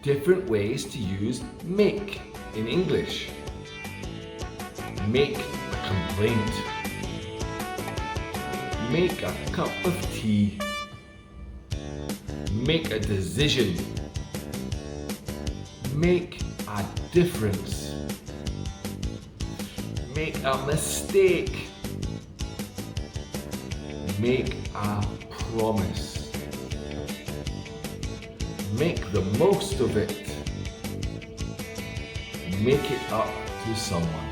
different ways to use make in English. Make a complaint. Make a cup of tea. Make a decision. Make a difference. Make a mistake. Make a promise. Make the most of it. Make it up to someone.